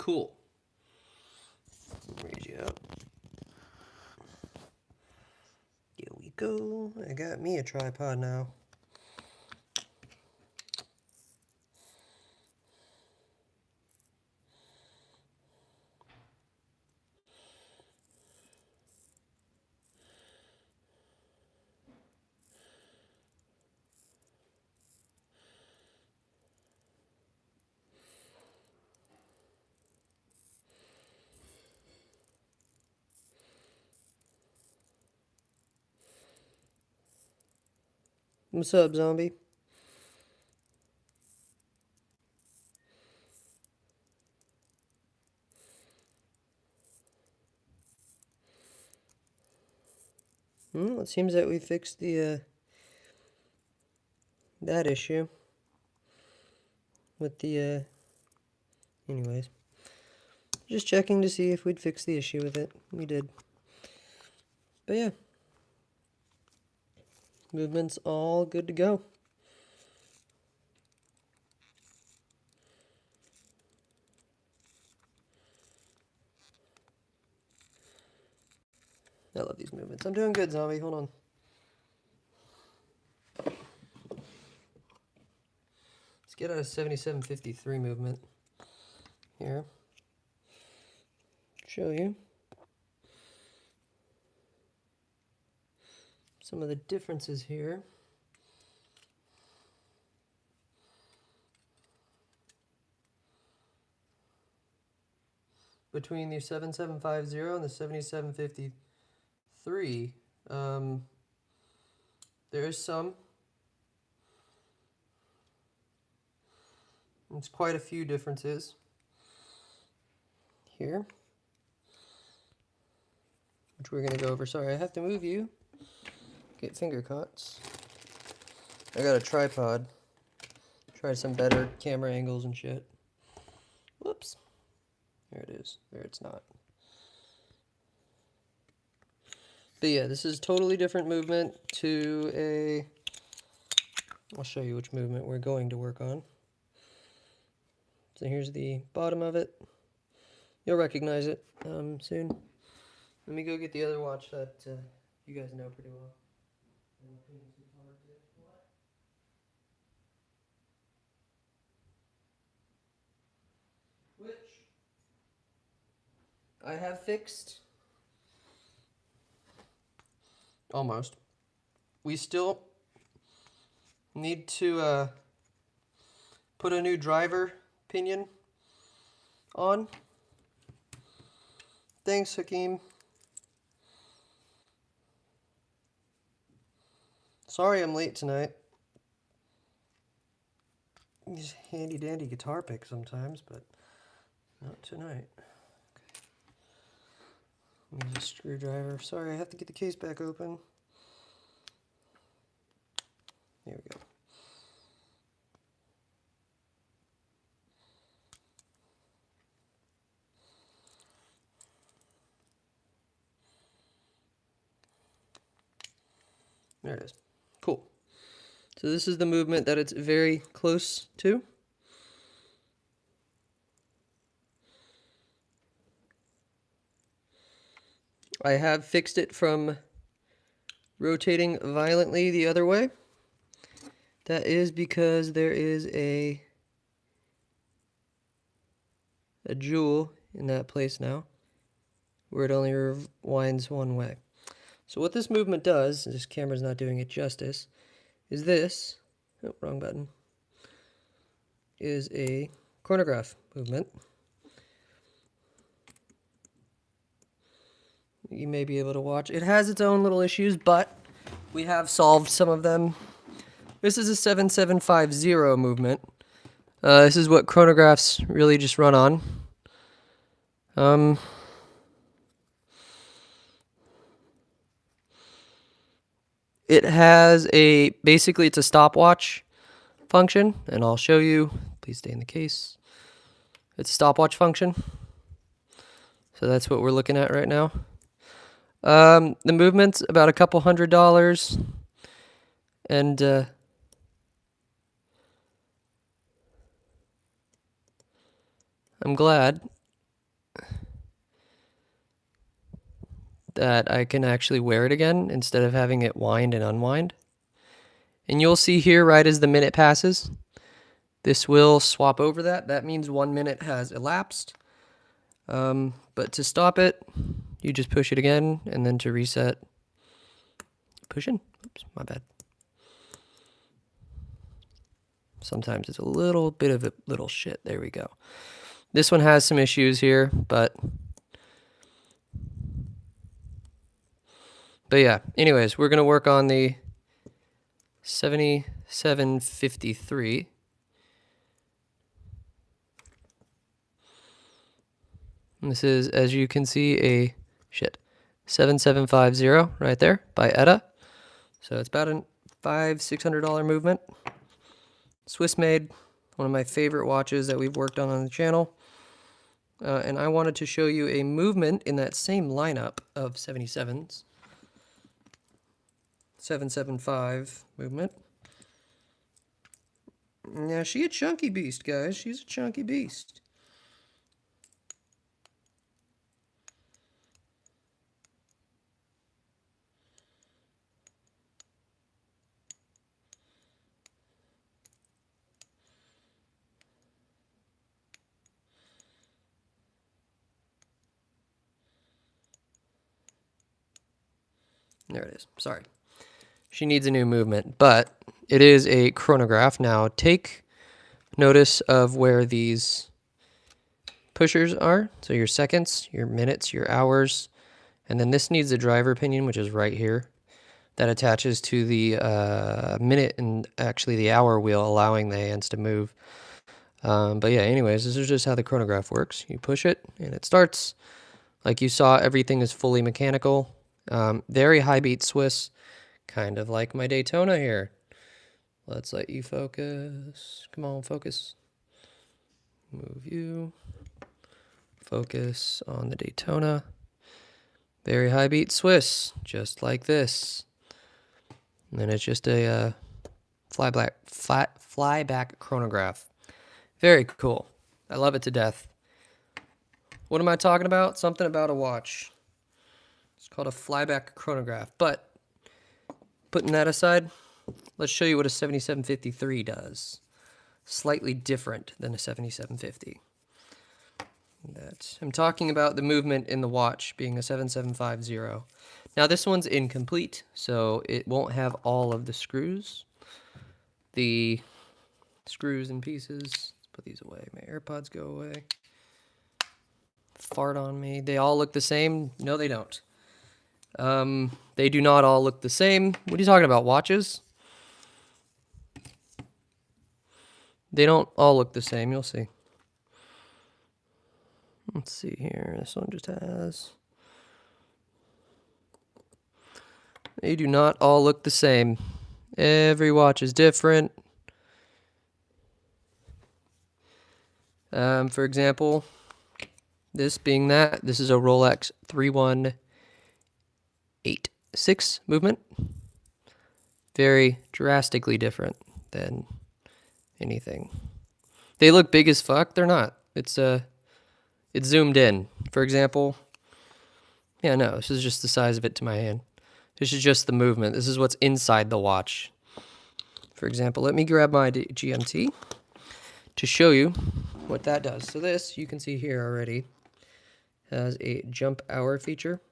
Cool. Raise you up. Here we go. I got me a tripod now. What's up, zombie? It seems that we fixed the that issue with the anyways. Just checking to see if we'd fix the issue with it. We did. But yeah. Movement's all good to go. I love these movements. I'm doing good, zombie. Hold on. Let's get out a 7753 movement here. Show you some of the differences here. Between the 7750 and the 7753, there is some. There's quite a few differences here, which we're going to go over. Sorry, I have to move you. Get finger cuts. I got a tripod. Tried some better camera angles and shit. Whoops. There it is. There it's not. But yeah, this is totally different movement to a... I'll show you which movement we're going to work on. So here's the bottom of it. You'll recognize it soon. Let me go get the other watch that you guys know pretty well. Which I have fixed. Almost. We still need to put a new driver pinion on. Thanks, Hakeem. Sorry I'm late tonight. These handy dandy guitar picks sometimes, but not tonight. Okay. Use a screwdriver. Sorry, I have to get the case back open. There we go. There it is. Cool. So this is the movement that it's very close to. I have fixed it from rotating violently the other way. That is because there is a jewel in that place now, where it only rewinds one way. So what this movement does, this camera's not doing it justice, is this, oh, wrong button, is a chronograph movement. You may be able to watch. It has its own little issues, but we have solved some of them. This is a 7750 movement. This is what chronographs really just run on. It has basically it's a stopwatch function, and I'll show you. Please stay in the case. It's a stopwatch function. So that's what we're looking at right now. The movement's about a couple $100, and I'm glad that I can actually wear it again instead of having it wind and unwind. And you'll see here right as the minute passes, this will swap over that. That means 1 minute has elapsed. But to stop it, you just push it again, and then to reset, push in. Oops, my bad. Sometimes it's a little bit of a little shit. There we go. This one has some issues here, but yeah, anyways, we're going to work on the 7753. And this is, as you can see, a 7750 right there by Etta. So it's about a $500-600 movement. Swiss made, one of my favorite watches that we've worked on the channel. And I wanted to show you a movement in that same lineup of 77s. 775 movement. Yeah, she's a chunky beast, guys. She's a chunky beast. There it is. Sorry. She needs a new movement, but it is a chronograph. Now, take notice of where these pushers are. So your seconds, your minutes, your hours, and then this needs a driver pinion, which is right here. That attaches to the minute and actually the hour wheel, allowing the hands to move. But yeah, anyways, this is just how the chronograph works. You push it, and it starts. Like you saw, everything is fully mechanical. Very high beat Swiss, kind of like my Daytona here. Let's let you focus. Come on, focus. Move you. Focus on the Daytona. Very high beat Swiss, just like this. And then it's just a flyback chronograph. Very cool. I love it to death. What am I talking about? Something about a watch. It's called a flyback chronograph. But putting that aside, let's show you what a 7753 does. Slightly different than a 7750. I'm talking about the movement in the watch being a 7750. Now this one's incomplete, so it won't have all of the screws. The screws and pieces. Let's put these away. My AirPods go away. Fart on me. They all look the same? No, they don't. They do not all look the same. What are you talking about? Watches? They don't all look the same. You'll see. Let's see here. This one just has... They do not all look the same. Every watch is different. For example, this being that, this is a Rolex 3186 movement. Very drastically different than anything. They look big as fuck. They're not. It's zoomed in. For example, yeah, no, this is just the size of it to my hand. This is just the movement. This is what's inside the watch. For example, let me grab my GMT to show you what that does. So this, you can see here already, has a jump hour feature.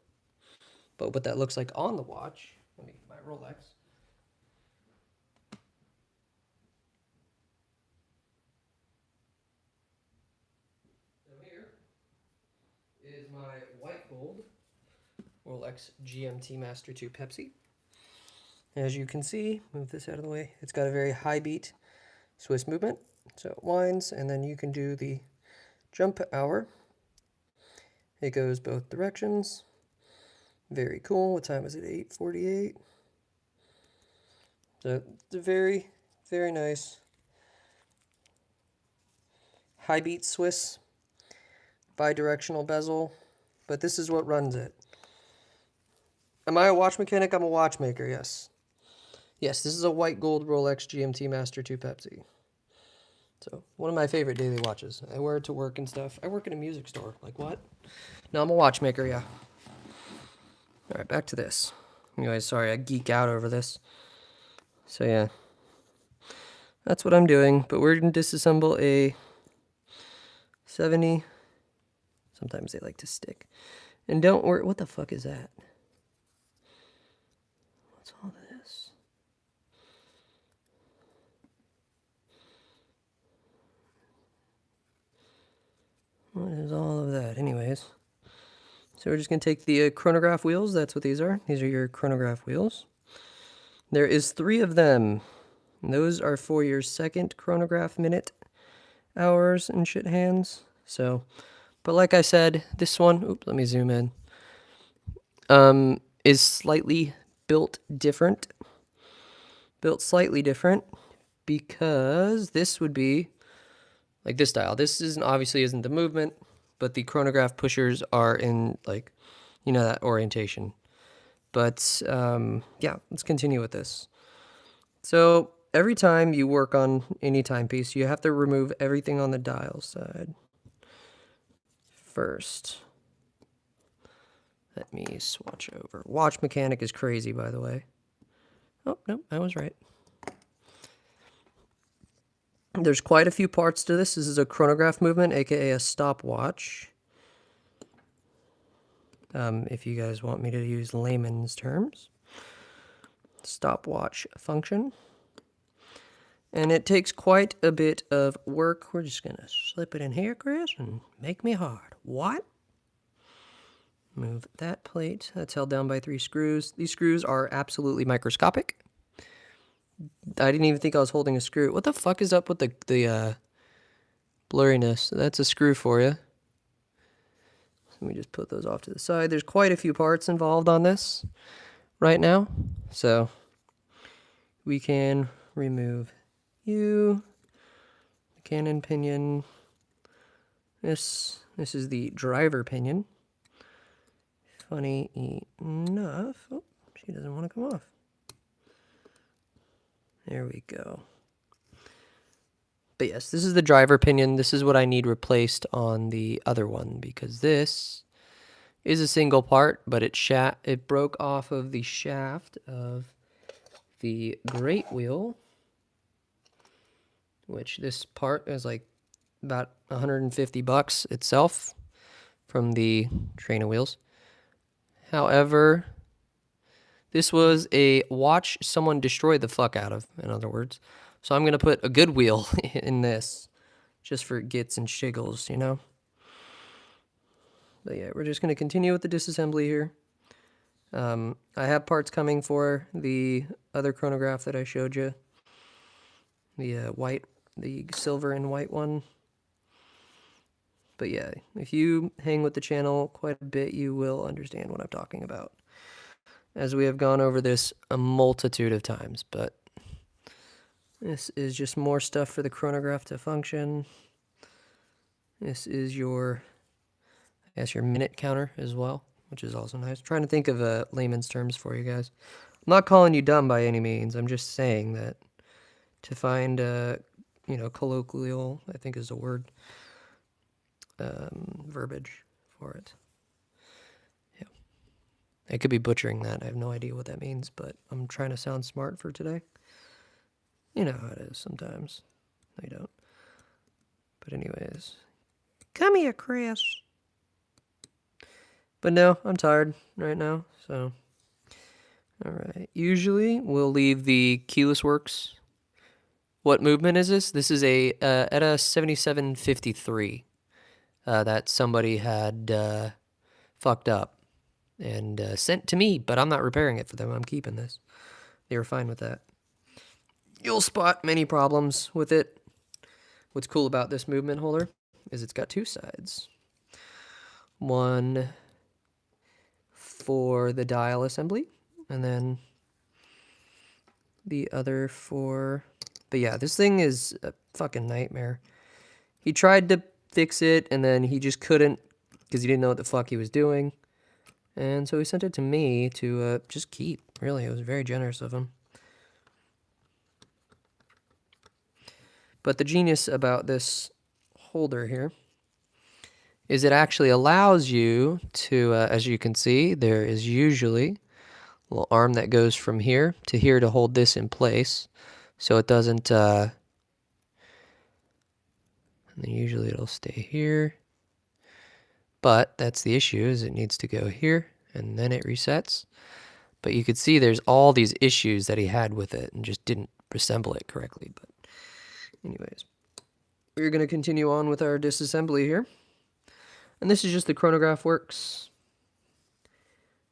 But what that looks like on the watch, let me get my Rolex. So here is my white gold Rolex GMT Master 2 Pepsi. As you can see, move this out of the way, it's got a very high beat Swiss movement. So it winds, and then you can do the jump hour. It goes both directions. Very cool. What time is it? 8:48. So it's a very, very nice high beat Swiss bi-directional bezel. But this is what runs it. Am I a watch mechanic? I'm a watchmaker, yes. Yes, this is a white gold Rolex GMT Master 2 Pepsi. So, one of my favorite daily watches. I wear it to work and stuff. I work in a music store. Like, what? No, I'm a watchmaker, yeah. All right, back to this. Anyways, sorry, I geek out over this. So yeah, that's what I'm doing. But we're going to disassemble a 70. Sometimes they like to stick. And don't worry, what the fuck is that? What's all this? What is all of that? Anyways, so we're just going to take the chronograph wheels. That's what these are. These are your chronograph wheels. There is 3 of them. And those are for your second chronograph minute, hours, and shit hands. So, but like I said, this one, oops, let me zoom in, is slightly built slightly different because this would be like this style. This obviously isn't the movement, but the chronograph pushers are in, like, you know, that orientation. But yeah, let's continue with this. So every time you work on any timepiece, you have to remove everything on the dial side first. Let me swatch over. Watch mechanic is crazy, by the way. Oh, no, I was right. There's quite a few parts to this. This is a chronograph movement, aka a stopwatch. If you guys want me to use layman's terms. Stopwatch function. And it takes quite a bit of work. We're just going to slip it in here, Chris, and make me hard. What? Move that plate. That's held down by 3 screws. These screws are absolutely microscopic. I didn't even think I was holding a screw. What the fuck is up with the blurriness? That's a screw for you. Let me just put those off to the side. There's quite a few parts involved on this right now. So we can remove you, the cannon pinion. This is the driver pinion. Funny enough, oh, she doesn't want to come off. There we go. But yes, this is the driver pinion. This is what I need replaced on the other one because this is a single part, but it broke off of the shaft of the great wheel, which this part is like about $150 itself from the train of wheels. However, this was a watch someone destroyed the fuck out of, in other words. So I'm going to put a good wheel in this just for gits and shiggles, you know? But yeah, we're just going to continue with the disassembly here. I have parts coming for the other chronograph that I showed you. The silver and white one. But yeah, if you hang with the channel quite a bit, you will understand what I'm talking about, as we have gone over this a multitude of times. But this is just more stuff for the chronograph to function. This is your, I guess, your minute counter as well, which is also nice. I'm trying to think of layman's terms for you guys. I'm not calling you dumb by any means. I'm just saying that to find, you know, colloquial, I think is a word, verbiage for it. Yeah. I could be butchering that. I have no idea what that means, but I'm trying to sound smart for today. You know how it is sometimes. I don't. But anyways. Come here, Chris. But no, I'm tired right now, so. Alright. Usually, we'll leave the keyless works. What movement is this? This is a ETA 7753 that somebody had fucked up and sent to me, but I'm not repairing it for them. I'm keeping this. They were fine with that. You'll spot many problems with it. What's cool about this movement holder is it's got 2 sides. One for the dial assembly, and then the other for... But yeah, this thing is a fucking nightmare. He tried to fix it, and then he just couldn't because he didn't know what the fuck he was doing. And so he sent it to me to just keep. Really, it was very generous of him. But the genius about this holder here is it actually allows you to, as you can see, there is usually a little arm that goes from here to hold this in place so it doesn't, and then usually it'll stay here. But that's the issue, is it needs to go here and then it resets. But you could see there's all these issues that he had with it and just didn't assemble it correctly. But anyways, we're going to continue on with our disassembly here. And this is just the chronograph works.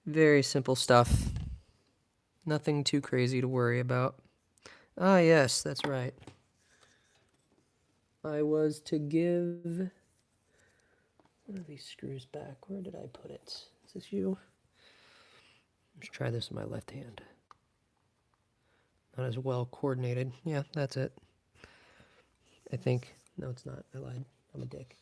Very simple stuff. Nothing too crazy to worry about. Ah, yes, that's right. I was to give one of these screws back. Where did I put it? Is this you? Let's try this with my left hand. Not as well coordinated. Yeah, that's it. I think. No, it's not. I lied. I'm a dick.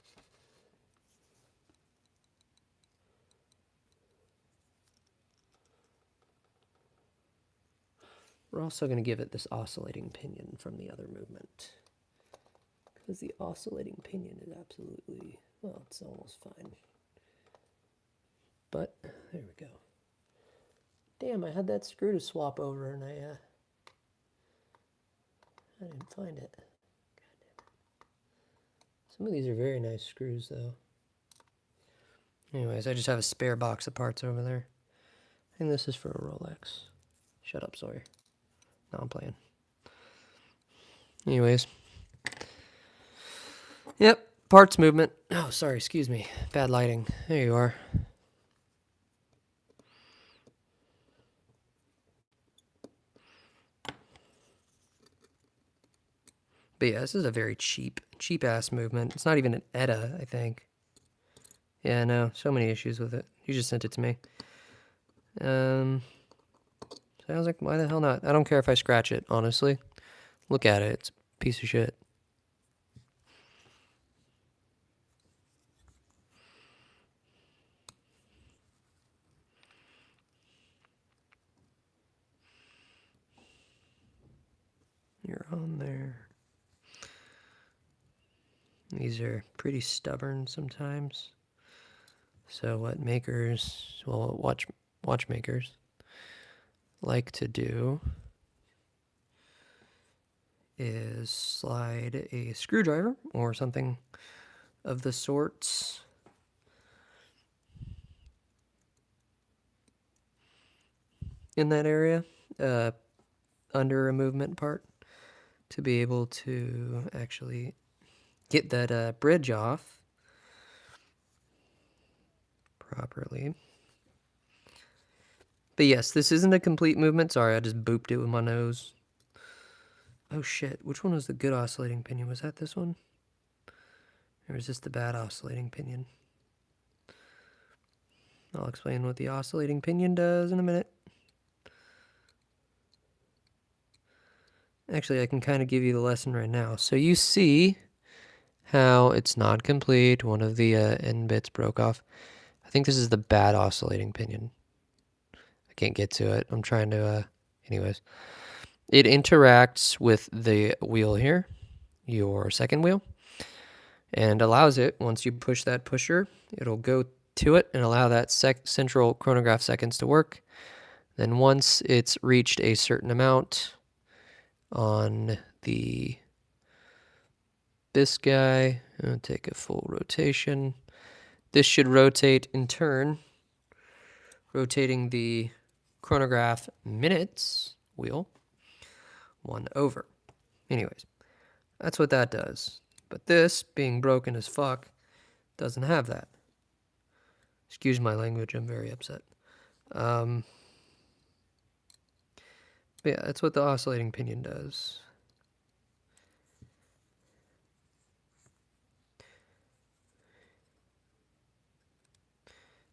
We're also going to give it this oscillating pinion from the other movement. Because the oscillating pinion is absolutely, well, it's almost fine. But, there we go. Damn, I had that screw to swap over and I didn't find it. God damn it. Some of these are very nice screws, though. Anyways, I just have a spare box of parts over there. And this is for a Rolex. Shut up, Sawyer. No, I'm playing. Anyways. Yep, parts movement. Oh, sorry, excuse me. Bad lighting. There you are. But yeah, this is a very cheap-ass movement. It's not even an ETA, I think. Yeah, no, so many issues with it. You just sent it to me. So I was like, why the hell not? I don't care if I scratch it, honestly. Look at it. It's a piece of shit. You're on there. These are pretty stubborn sometimes. So what makers, well, watchmakers like to do is slide a screwdriver or something of the sorts in that area, under a movement part, to be able to actually get that bridge off properly. But yes, this isn't a complete movement. Sorry, I just booped it with my nose. Oh shit, which one was the good oscillating pinion? Was that this one? Or is this the bad oscillating pinion? I'll explain what the oscillating pinion does in a minute. Actually, I can kind of give you the lesson right now. So you see how it's not complete. One of the end bits broke off. I think this is the bad oscillating pinion. I can't get to it. I'm trying to, anyways. It interacts with the wheel here, your second wheel, and allows it, once you push that pusher, it'll go to it and allow that central chronograph seconds to work. Then once it's reached a certain amount on this guy, I'll take a full rotation. This should rotate in turn, rotating the chronograph minutes wheel 1 over. Anyways, that's what that does. But this, being broken as fuck, doesn't have that. Excuse my language, I'm very upset. But yeah, that's what the oscillating pinion does.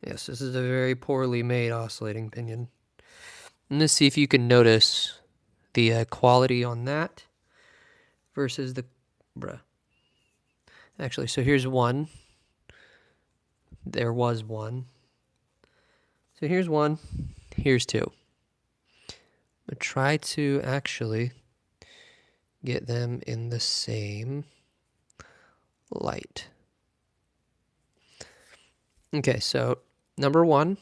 Yes, this is a very poorly made oscillating pinion. And let's see if you can notice the quality on that versus the... Actually, so here's one. There was one. So here's one. Here's two. But try to actually get them in the same light. Okay, so number 1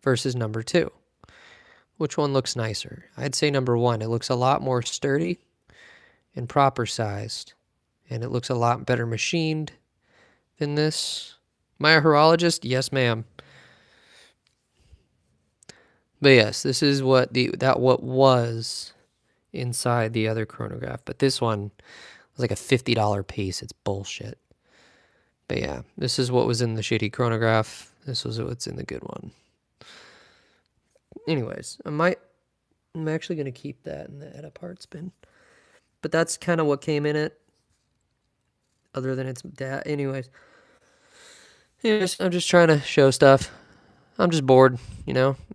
versus number 2. Which one looks nicer? I'd say number 1. It looks a lot more sturdy and proper sized, and it looks a lot better machined than this. Am I a horologist? Yes, ma'am. But yes, this is what what was inside the other chronograph. But this one was like a $50 piece. It's bullshit. But yeah, this is what was in the shitty chronograph. This was what's in the good one. Anyways, I'm actually gonna keep that in the edit parts bin. But that's kind of what came in it. Other than its data. Anyways, I'm just trying to show stuff. I'm just bored,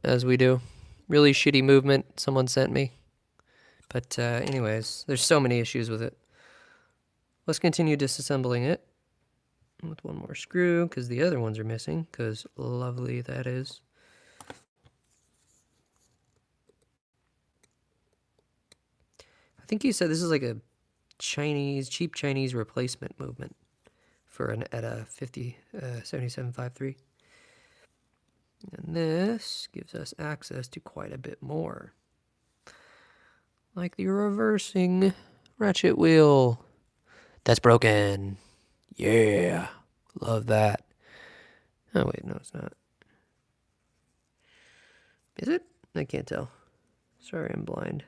as we do. Really shitty movement someone sent me. But anyways, there's so many issues with it. Let's continue disassembling it with one more screw because the other ones are missing, because lovely that is. I think he said this is like a cheap Chinese replacement movement for an ETA 7753. And this gives us access to quite a bit more. Like the reversing ratchet wheel. That's broken. Yeah. Love that. Oh, wait, no, it's not. Is it? I can't tell. Sorry, I'm blind.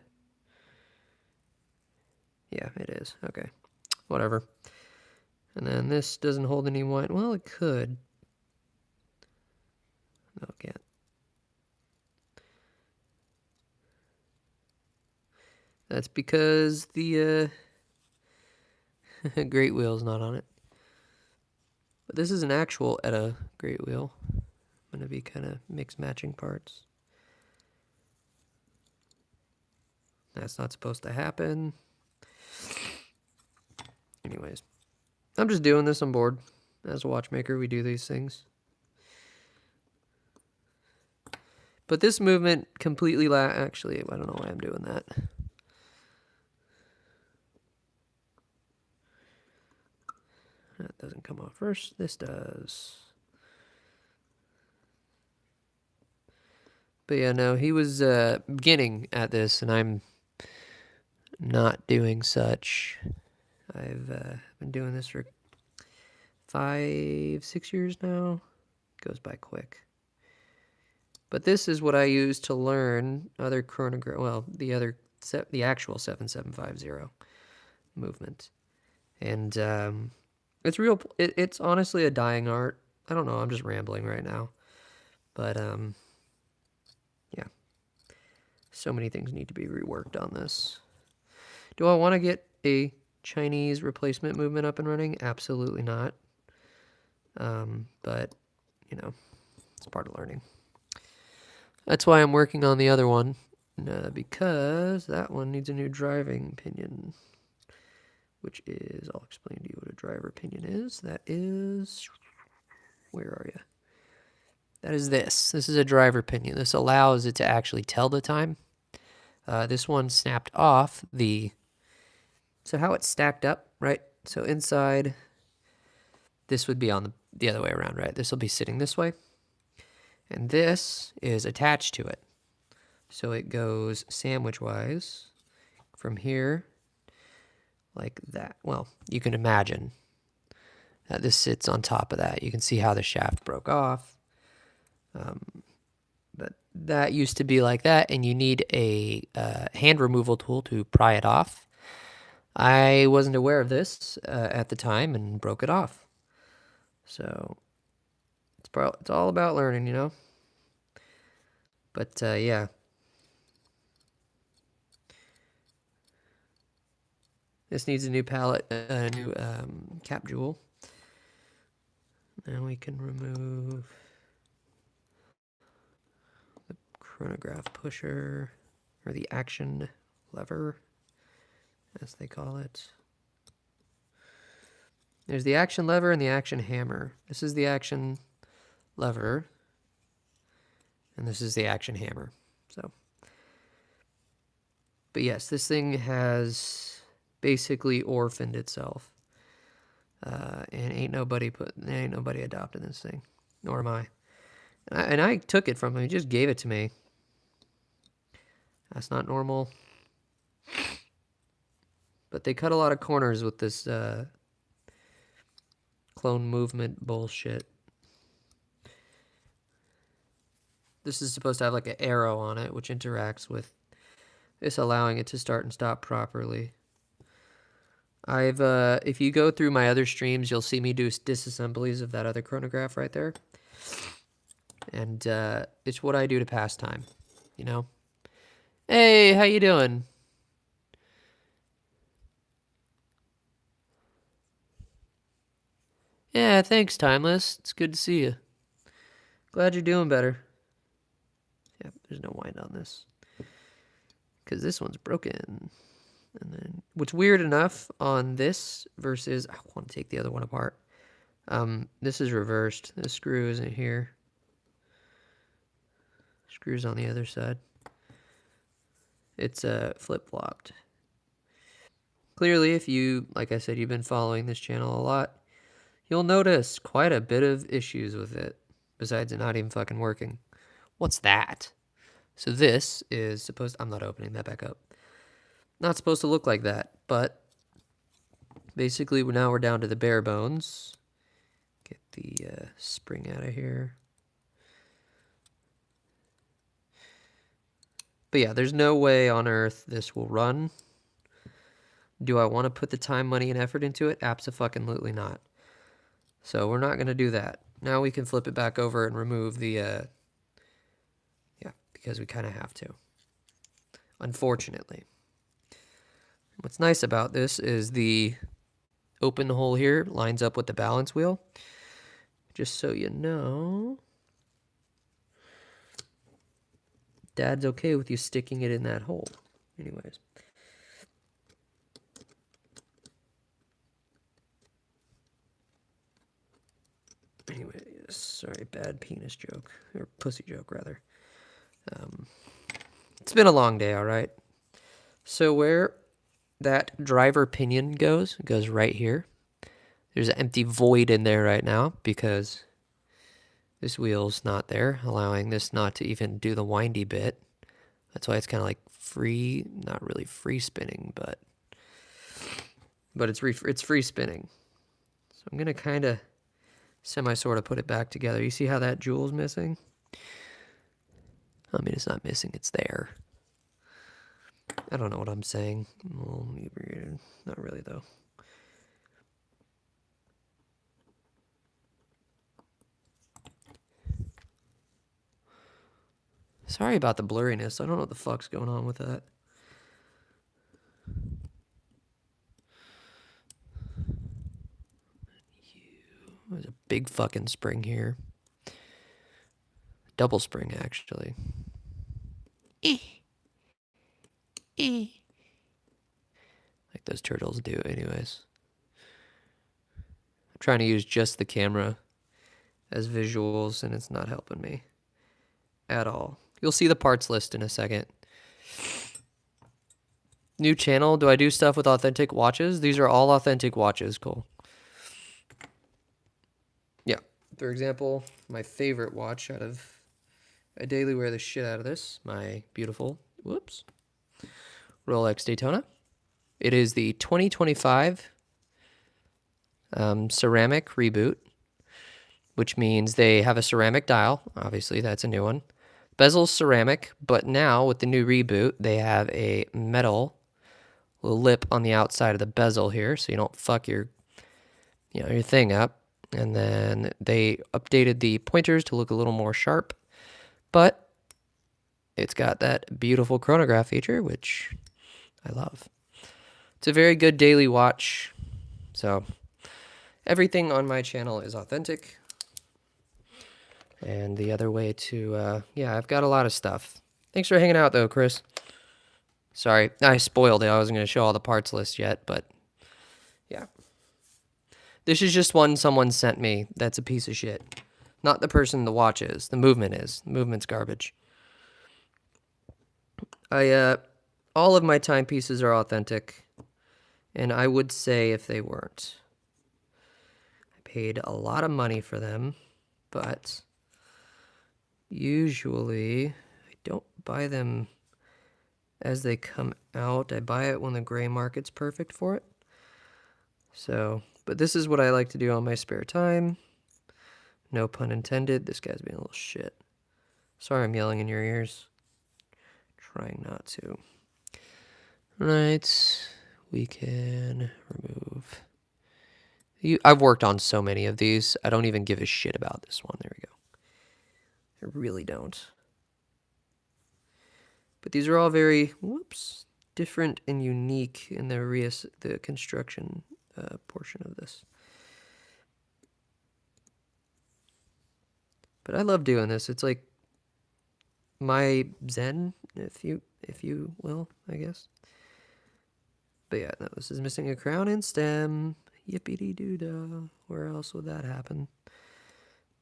Yeah, it is. Okay. Whatever. And then this doesn't hold any wine. Well, it could. No, it can't. That's because the great wheel's not on it. But this is an actual ETA great wheel. I'm going to be kind of mixed matching parts. That's not supposed to happen. Anyways, I'm just doing this on board. As a watchmaker, we do these things. But this movement completely actually, I don't know why I'm doing that. That doesn't come off first. This does. But yeah, no, he was beginning at this, and I'm not doing such. I've been doing this for 5-6 years now. Goes by quick. But this is what I use to learn other chronograph. Well, the actual 7750 movement, and it's real. It's honestly a dying art. I don't know. I'm just rambling right now, but yeah. So many things need to be reworked on this. Do I want to get a Chinese replacement movement up and running? Absolutely not. But it's part of learning. That's why I'm working on the other one, because that one needs a new driving pinion, which is, I'll explain to you what a driver pinion is. That is, where are you? That is this. This is a driver pinion. This allows it to actually tell the time. This one snapped off so how it's stacked up, right? So inside, this would be on the other way around, right? This will be sitting this way. And this is attached to it. So it goes sandwich-wise from here, like that. Well, you can imagine that this sits on top of that. You can see how the shaft broke off. But that used to be like that, and you need a hand removal tool to pry it off. I wasn't aware of this at the time and broke it off. So it's all about learning, But yeah. This needs a new palette, a new cap jewel. Now we can remove the chronograph pusher, or the action lever, as they call it. There's the action lever and the action hammer. This is the action lever, and this is the action hammer. So, but yes, this thing has basically orphaned itself, and ain't nobody adopting this thing. nor am I. And I took it from him. He just gave it to me. That's not normal. But they cut a lot of corners with this clone movement bullshit. This is supposed to have like an arrow on it, which interacts with this, allowing it to start and stop properly. If you go through my other streams, you'll see me do disassemblies of that other chronograph right there. And it's what I do to pass time, you know? Hey, how you doing? Yeah, thanks, Timeless. It's good to see you. Glad you're doing better. Yep, there's no wind on this. Because this one's broken. And then, what's weird enough on this versus, I want to take the other one apart. This is reversed. This screw isn't here. Screw's on the other side. It's flip-flopped. Clearly, if you, like I said, you've been following this channel a lot, you'll notice quite a bit of issues with it, besides it not even fucking working. What's that? So this is supposed, I'm not opening that back up. Not supposed to look like that, but basically now we're down to the bare bones. Get the spring out of here. But yeah, there's no way on earth this will run. Do I want to put the time, money, and effort into it? Abso-fucking-lutely not. So we're not going to do that. Now we can flip it back over and remove the, yeah, because we kind of have to. Unfortunately. What's nice about this is the open hole here lines up with the balance wheel. Just so you know, Dad's okay with you sticking it in that hole. Anyways. Anyways, sorry, bad penis joke. Or pussy joke, rather. It's been a long day, all right? So where that driver pinion goes, it goes right here. There's an empty void in there right now because this wheel's not there, allowing this not to even do the windy bit. That's why it's kind of like free, not really free spinning, but it's free spinning. So I'm going to kind of semi-sort of put it back together. You see how that jewel's missing? I mean, it's not missing, it's there. I don't know what I'm saying. Well, not really, though. Sorry about the blurriness. I don't know what the fuck's going on with that. There's a big fucking spring here. Double spring, actually. Like those turtles do, anyways. I'm trying to use just the camera as visuals, and it's not helping me at all. You'll see the parts list in a second. New channel. Do I do stuff with authentic watches? These are all authentic watches, Cole. Yeah. For example, my favorite watch out of... I daily wear the shit out of this. My beautiful, whoops, Rolex Daytona. It is the 2025 ceramic reboot, which means they have a ceramic dial. Obviously, that's a new one. Bezel's ceramic, but now with the new reboot, they have a metal lip on the outside of the bezel here, so you don't fuck your thing up. And then they updated the pointers to look a little more sharp, but it's got that beautiful chronograph feature, which I love. It's a very good daily watch. So everything on my channel is authentic. And the other way to, yeah, I've got a lot of stuff. Thanks for hanging out, though, Chris. Sorry, I spoiled it. I wasn't going to show all the parts list yet, but yeah. This is just one someone sent me that's a piece of shit. Not the person the watch is. The movement is. The movement's garbage. All of my timepieces are authentic, and I would say if they weren't. I paid a lot of money for them, but usually I don't buy them as they come out. I buy it when the gray market's perfect for it. So, but this is what I like to do on my spare time. No pun intended. This guy's being a little shit. Sorry I'm yelling in your ears. Trying not to. Right. We can remove. I've worked on so many of these. I don't even give a shit about this one. There we go. I really don't. But these are all very, different and unique in the construction portion of this. But I love doing this. It's like my zen, if you will, I guess. But yeah, no, this is missing a crown and stem. Yippity-doo-dah. Where else would that happen?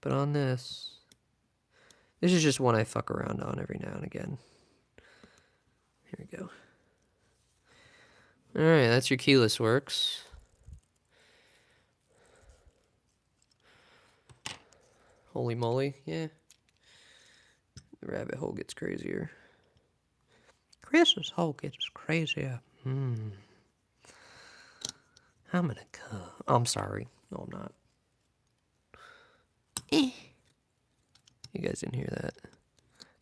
But on this is just one I fuck around on every now and again. Here we go. Alright, that's your keyless works. Holy moly, yeah. The rabbit hole gets crazier. Chris's hole gets crazier. I'm gonna come. Oh, I'm sorry. No, I'm not. You guys didn't hear that.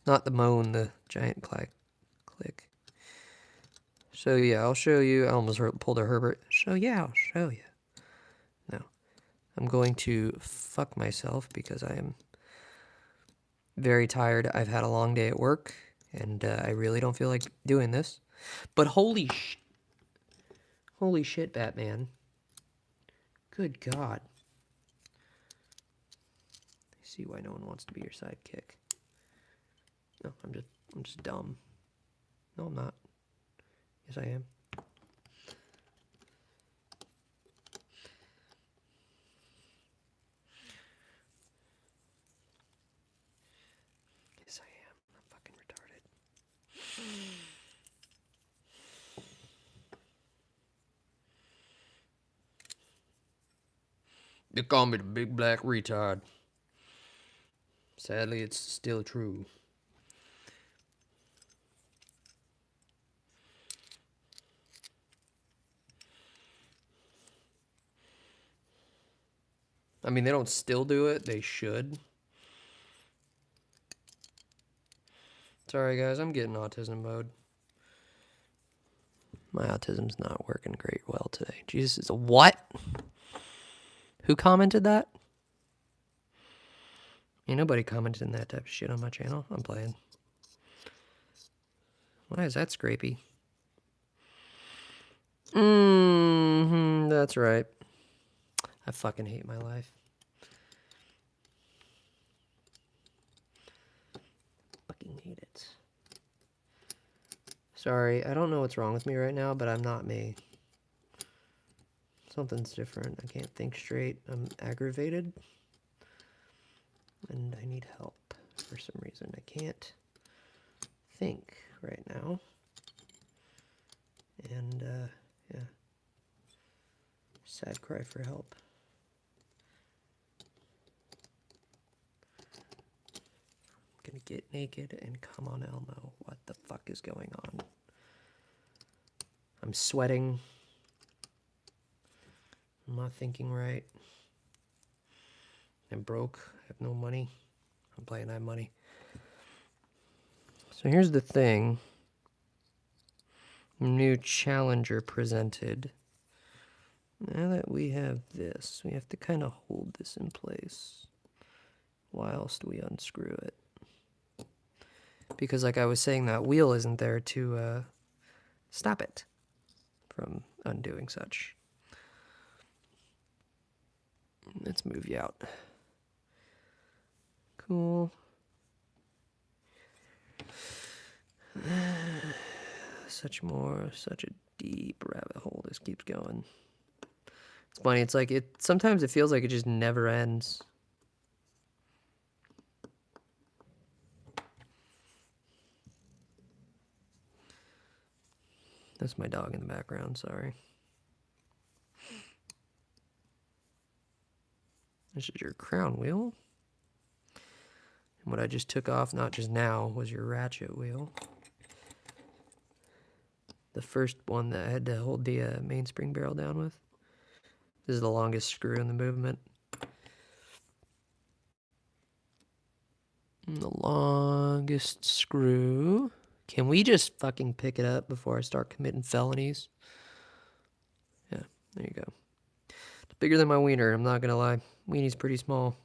Not the moan, the giant click. So yeah, I'll show you. I almost pulled a Herbert. So yeah, I'll show you. No. I'm going to fuck myself because I am very tired. I've had a long day at work, and I really don't feel like doing this. But holy shit, Batman. Good God. I see why no one wants to be your sidekick. No, I'm just dumb. No, I'm not. Yes, I am. Yes, I am. I'm fucking retarded. They call me the big black retard. Sadly, it's still true. I mean, they don't still do it. They should. Sorry, guys. I'm getting autism mode. My autism's not working well today. Jesus, what? Who commented that? Ain't nobody commenting that type of shit on my channel. I'm playing. Why is that scrapey? That's right. I fucking hate my life. Fucking hate it. Sorry, I don't know what's wrong with me right now, but I'm not me. Something's different. I can't think straight. I'm aggravated. And I need help for some reason. I can't think right now. And, yeah. Sad cry for help. I'm gonna get naked and come on Elmo. What the fuck is going on? I'm sweating. I'm not thinking right. I'm broke. I have no money. I'm playing I have money. So here's the thing. New challenger presented. Now that we have this, we have to kind of hold this in place whilst we unscrew it. Because like I was saying, that wheel isn't there to stop it from undoing such. Let's move you out. Cool. Such a deep rabbit hole. This keeps going. It's funny. It's like sometimes it feels like it just never ends. That's my dog in the background. Sorry. This is your crown wheel. And what I just took off, not just now, was your ratchet wheel. The first one that I had to hold the mainspring barrel down with. This is the longest screw in the movement. And the longest screw. Can we just fucking pick it up before I start committing felonies? Yeah, there you go. It's bigger than my wiener, I'm not gonna lie. Wiener's pretty small.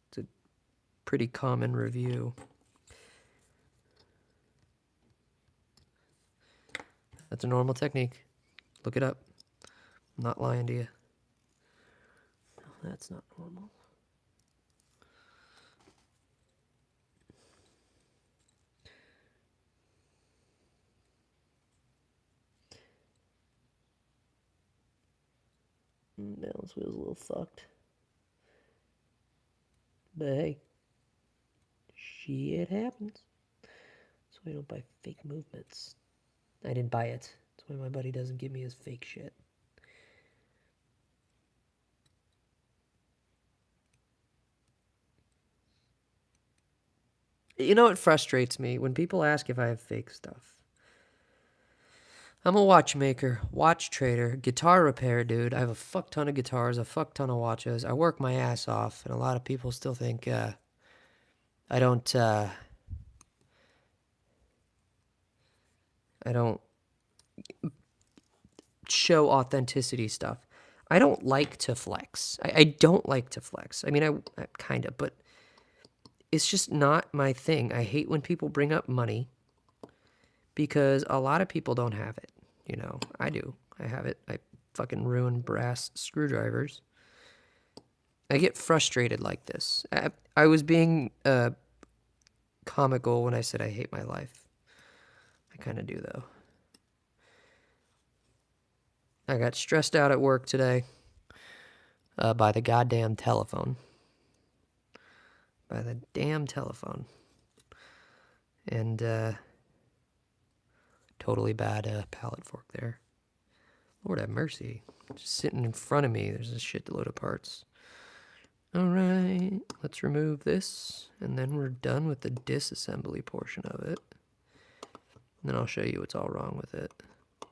It's a pretty common review. That's a normal technique. Look it up. I'm not lying to you. No, that's not normal. Balance wheel's a little fucked. But hey, shit happens. That's why I don't buy fake movements. I didn't buy it. That's why my buddy doesn't give me his fake shit. You know what frustrates me? When people ask if I have fake stuff. I'm a watchmaker, watch trader, guitar repair dude. I have a fuck ton of guitars, a fuck ton of watches. I work my ass off, and a lot of people still think I don't show authenticity stuff. I don't like to flex. I don't like to flex. I mean, I kind of, but it's just not my thing. I hate when people bring up money because a lot of people don't have it. You know, I do. I have it. I fucking ruin brass screwdrivers. I get frustrated like this. I was being comical when I said I hate my life. I kind of do, though. I got stressed out at work today by the goddamn telephone. By the damn telephone. And totally bad pallet fork there. Lord have mercy. Just sitting in front of me, there's a shitload of parts. Alright, let's remove this, and then we're done with the disassembly portion of it. And then I'll show you what's all wrong with it.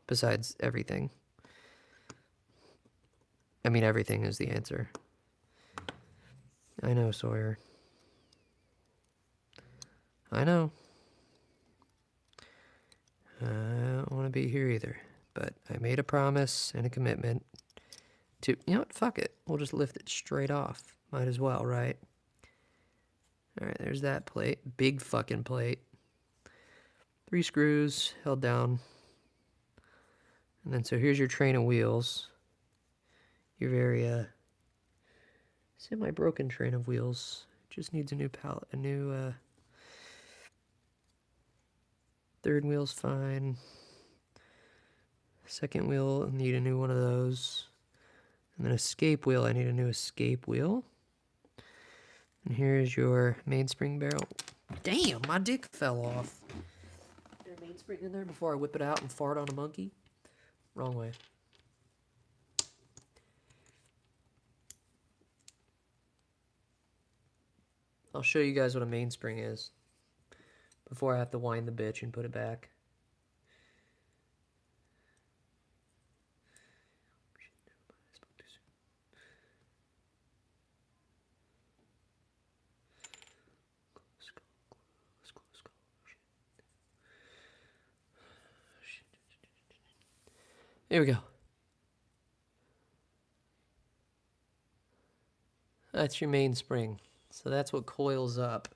Besides everything. I mean, everything is the answer. I know, Sawyer. I know. I don't want to be here either. But I made a promise and a commitment to, you know what, fuck it. We'll just lift it straight off. Might as well, right? Alright, there's that plate. Big fucking plate. 3 screws held down. And then so here's your train of wheels. Your very semi-broken train of wheels. Just needs a new pallet, a new third wheel's fine. Second wheel, need a new one of those. And then escape wheel, I need a new escape wheel. And here's your mainspring barrel. Damn, my dick fell off. Is there a mainspring in there before I whip it out and fart on a monkey? Wrong way. I'll show you guys what a mainspring is before I have to wind the bitch and put it back. Here we go. That's your mainspring. So that's what coils up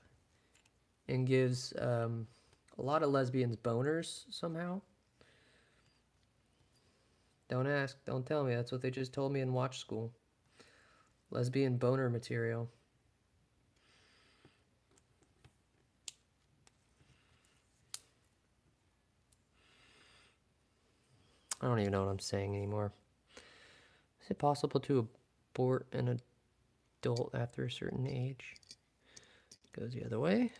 and gives a lot of lesbians boners somehow. Don't ask, don't tell me. That's what they just told me in watch school. Lesbian boner material. I don't even know what I'm saying anymore. Is it possible to abort an adult after a certain age? Goes the other way.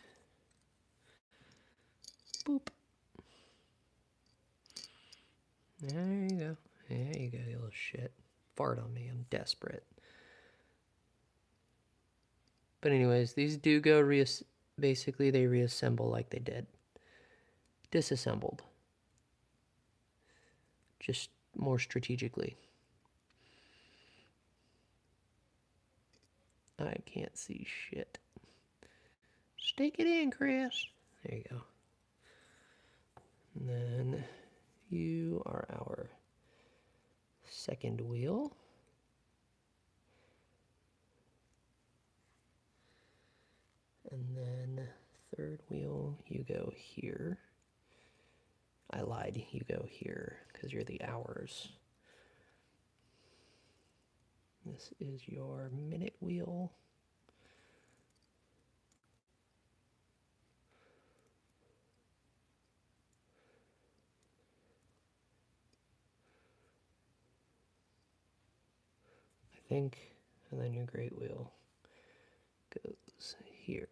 Boop. There you go. There you go, you little shit. Fart on me. I'm desperate. But anyways, these do go basically they reassemble like they did. Disassembled. Just more strategically. I can't see shit. Stick it in, Chris. There you go. And then you are our second wheel. And then third wheel, you go here. I lied, you go here because you're the hours. This is your minute wheel. I think, and then your great wheel goes here.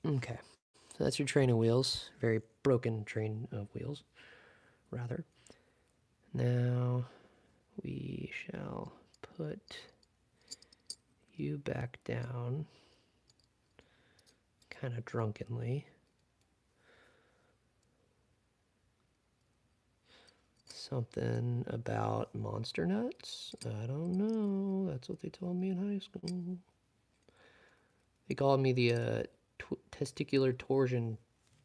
Okay, so that's your train of wheels. Very broken train of wheels, rather. Now we shall put you back down, kind of drunkenly. Something about monster nuts? I don't know. That's what they told me in high school. They called me the testicular torsion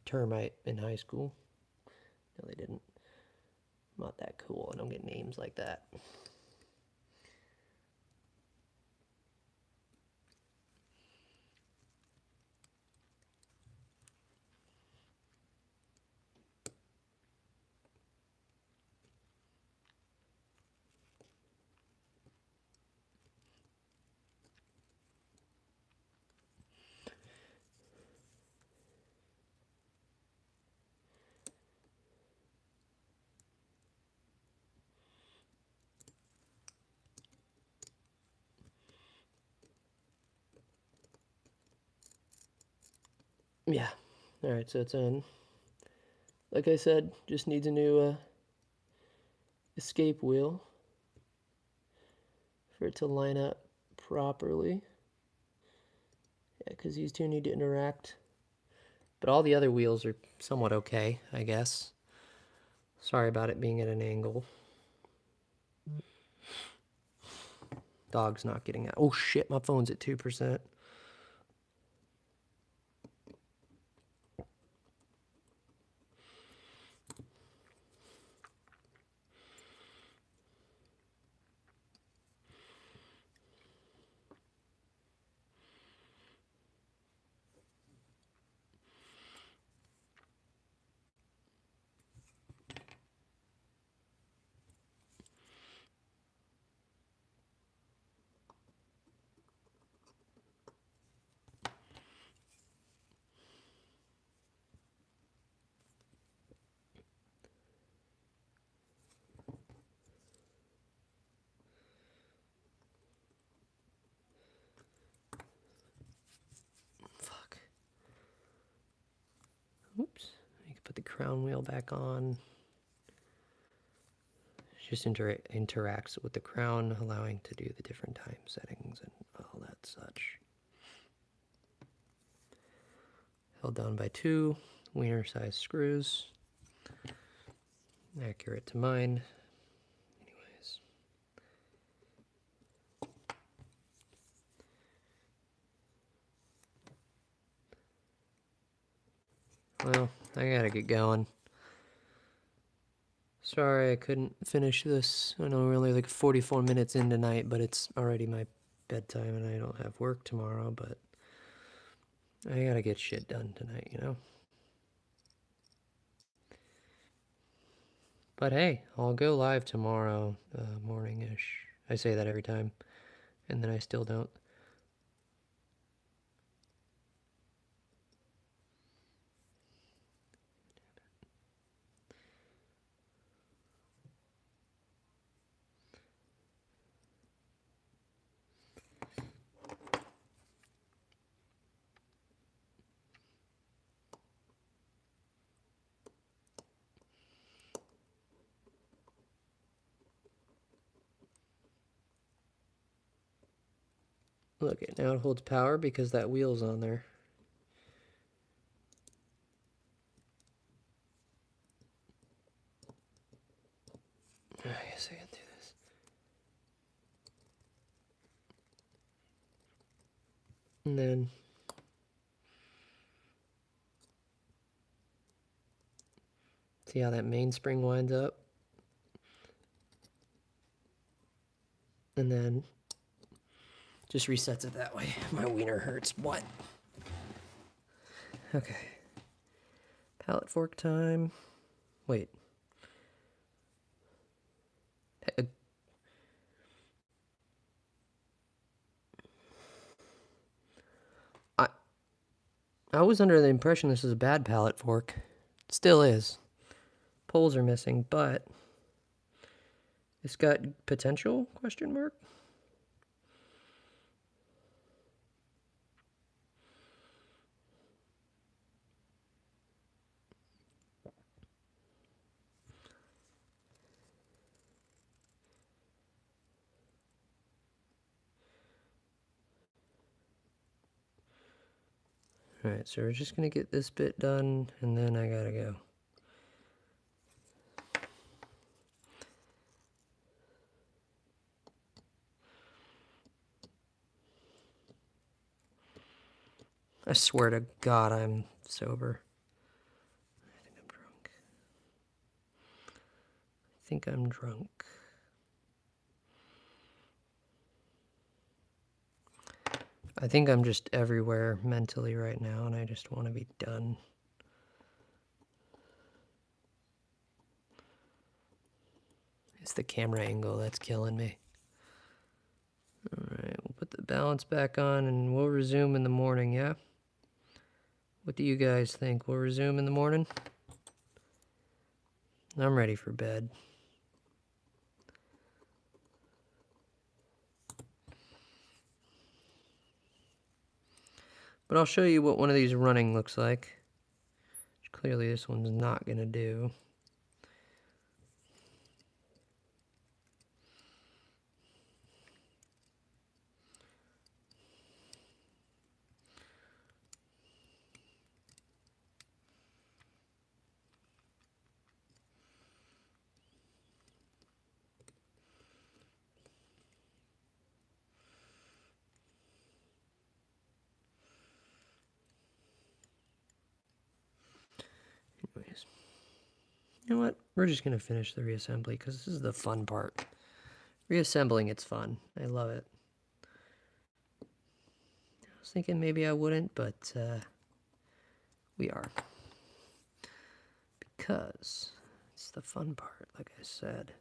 termite in high school. No, they didn't. I'm not that cool. I don't get names like that. Yeah. Alright, so it's in. Like I said, just needs a new escape wheel for it to line up properly. Yeah, because these two need to interact. But all the other wheels are somewhat okay, I guess. Sorry about it being at an angle. Dog's not getting out. Oh shit, my phone's at 2%. Fuck. Oops. I can put the crown wheel back on. It just interacts with the crown, allowing to do the different time settings and all that such. Held down by 2 wiener size screws. Accurate to mine. Anyways. Well, I gotta get going. Sorry I couldn't finish this. I know we're only like 44 minutes in tonight, but it's already my bedtime and I don't have work tomorrow, but I gotta get shit done tonight, you know? But hey, I'll go live tomorrow morning-ish. I say that every time, and then I still don't. Look, now it holds power because that wheel's on there. I guess I can do this. And then see how that mainspring winds up? And then just resets it that way. My wiener hurts. What? Okay. Pallet fork time. Wait. I was under the impression this is a bad pallet fork. It still is. Poles are missing, but it's got potential, question mark? Alright, so we're just going to get this bit done, and then I gotta go. I swear to God I'm sober. I think I'm drunk. I think I'm just everywhere mentally right now, and I just want to be done. It's the camera angle that's killing me. Alright, we'll put the balance back on, and we'll resume in the morning, yeah? What do you guys think? We'll resume in the morning? I'm ready for bed. But I'll show you what one of these running looks like. Which clearly this one's not going to do. Anyways. You know what? We're just going to finish the reassembly because this is the fun part. Reassembling, it's fun. I love it. I was thinking maybe I wouldn't, but we are. Because it's the fun part, like I said.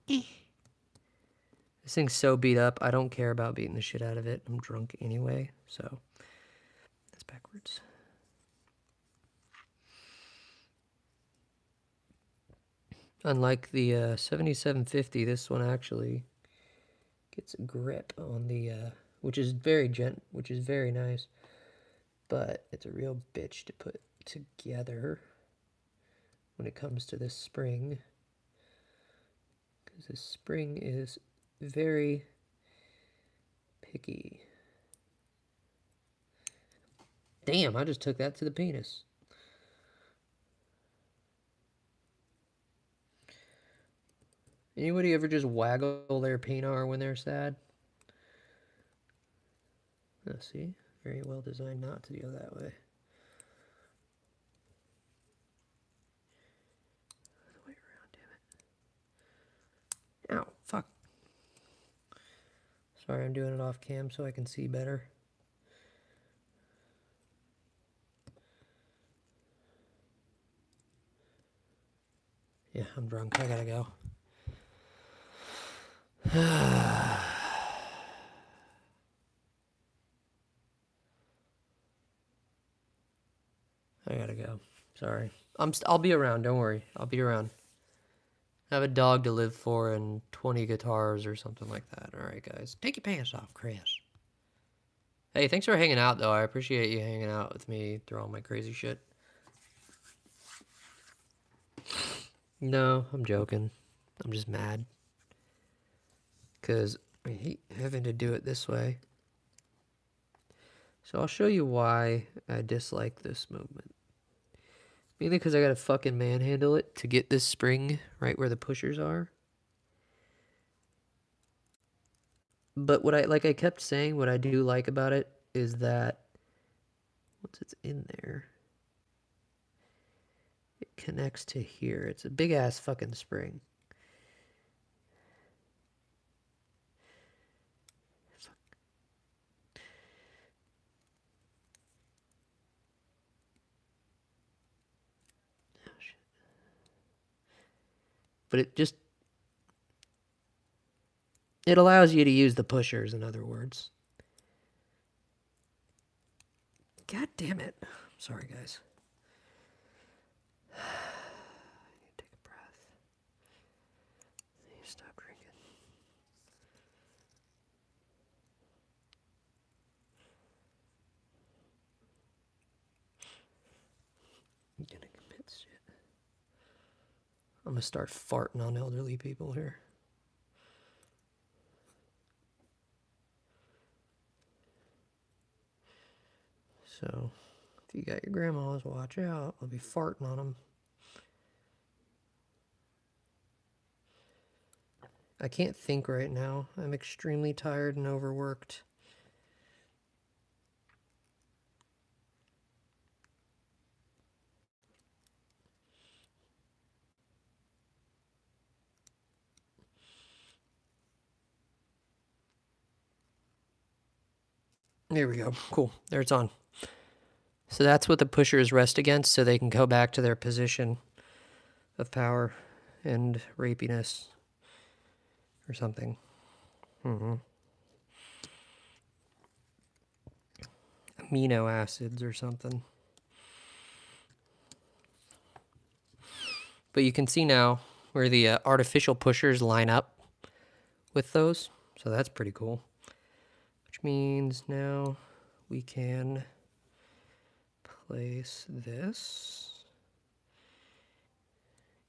This thing's so beat up, I don't care about beating the shit out of it. I'm drunk anyway, so that's backwards. Unlike the 7750, this one actually gets a grip on the, which is very nice, but it's a real bitch to put together when it comes to this spring, because this spring is very picky. Damn, I just took that to the penis. Anybody ever just waggle their penis when they're sad? Let's see. Very well designed not to go that way. Other way around, damn it. Ow, fuck. Sorry, I'm doing it off cam so I can see better. Yeah, I'm drunk. I gotta go. I gotta go. Sorry. I'll be around. Don't worry. I'll be around. I have a dog to live for and 20 guitars or something like that. All right, guys. Take your pants off, Chris. Hey, thanks for hanging out, though. I appreciate you hanging out with me through all my crazy shit. No, I'm joking. I'm just mad. Because I hate having to do it this way. So I'll show you why I dislike this movement. Mainly because I gotta fucking manhandle it to get this spring right where the pushers are. But what I kept saying, what I do like about it is that once it's in there, it connects to here. It's a big ass fucking spring. But it allows you to use the pushers, in other words. God damn it. I'm sorry, guys. I need to take a breath. I need to stop drinking. I'm gonna commit shit. I'm gonna start farting on elderly people here. So, if you got your grandmas, watch out. I'll be farting on them. I can't think right now. I'm extremely tired and overworked. There we go. Cool. There it's on. So that's what the pushers rest against, so they can go back to their position of power and rapiness or something. Amino acids or something. But you can see now where the artificial pushers line up with those. So that's pretty cool. Which means now we can place this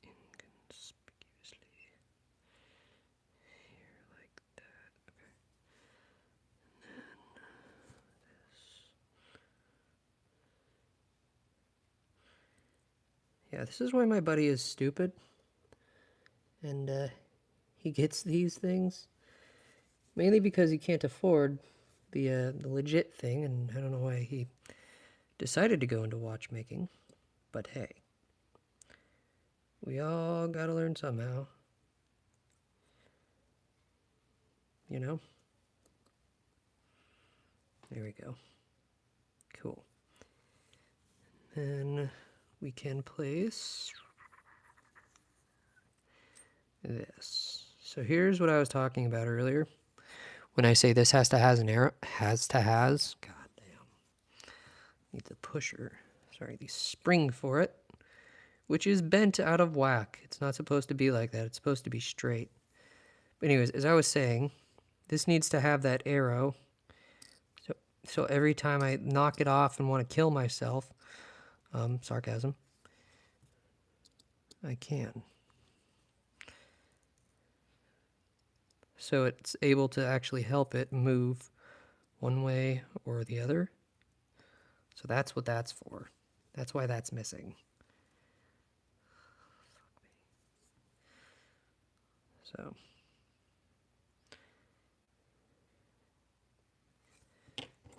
inconspicuously here like that. Okay. And then this. Yeah, this is why my buddy is stupid. And he gets these things mainly because he can't afford the legit thing, and I don't know why he decided to go into watchmaking. But hey, we all gotta learn somehow. You know? There we go. Cool. Then we can place this. So here's what I was talking about earlier. When I say this has to has an arrow, has to has, god damn. Need the pusher, sorry, the spring for it, which is bent out of whack. It's not supposed to be like that. It's supposed to be straight. But anyways, as I was saying, this needs to have that arrow. So every time I knock it off and want to kill myself, sarcasm, I can. So it's able to actually help it move one way or the other. So that's what that's for. That's why that's missing. So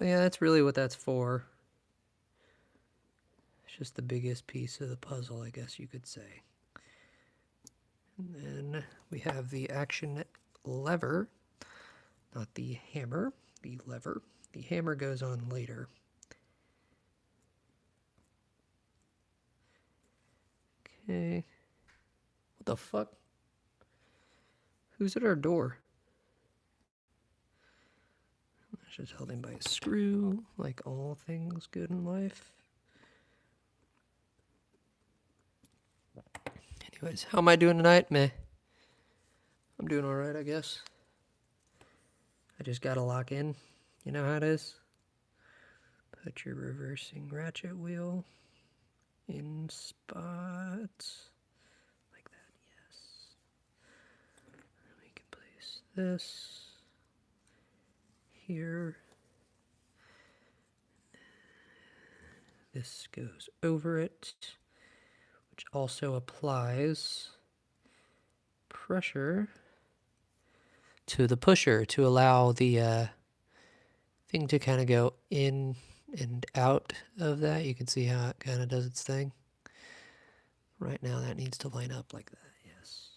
yeah, that's really what that's for. It's just the biggest piece of the puzzle, I guess you could say. And then we have the action lever, not the hammer, the lever. The hammer goes on later. Okay. What the fuck? Who's at our door? That's just held in by a screw, like all things good in life. Anyways, how am I doing tonight? Meh. I'm doing alright, I guess. I just gotta lock in. You know how it is? Put your reversing ratchet wheel in spots like that. this here. This goes over it, which also applies pressure to the pusher to allow the thing to kind of go in and out of that. You can see how it kind of does its thing. Right now that needs to line up like that, yes.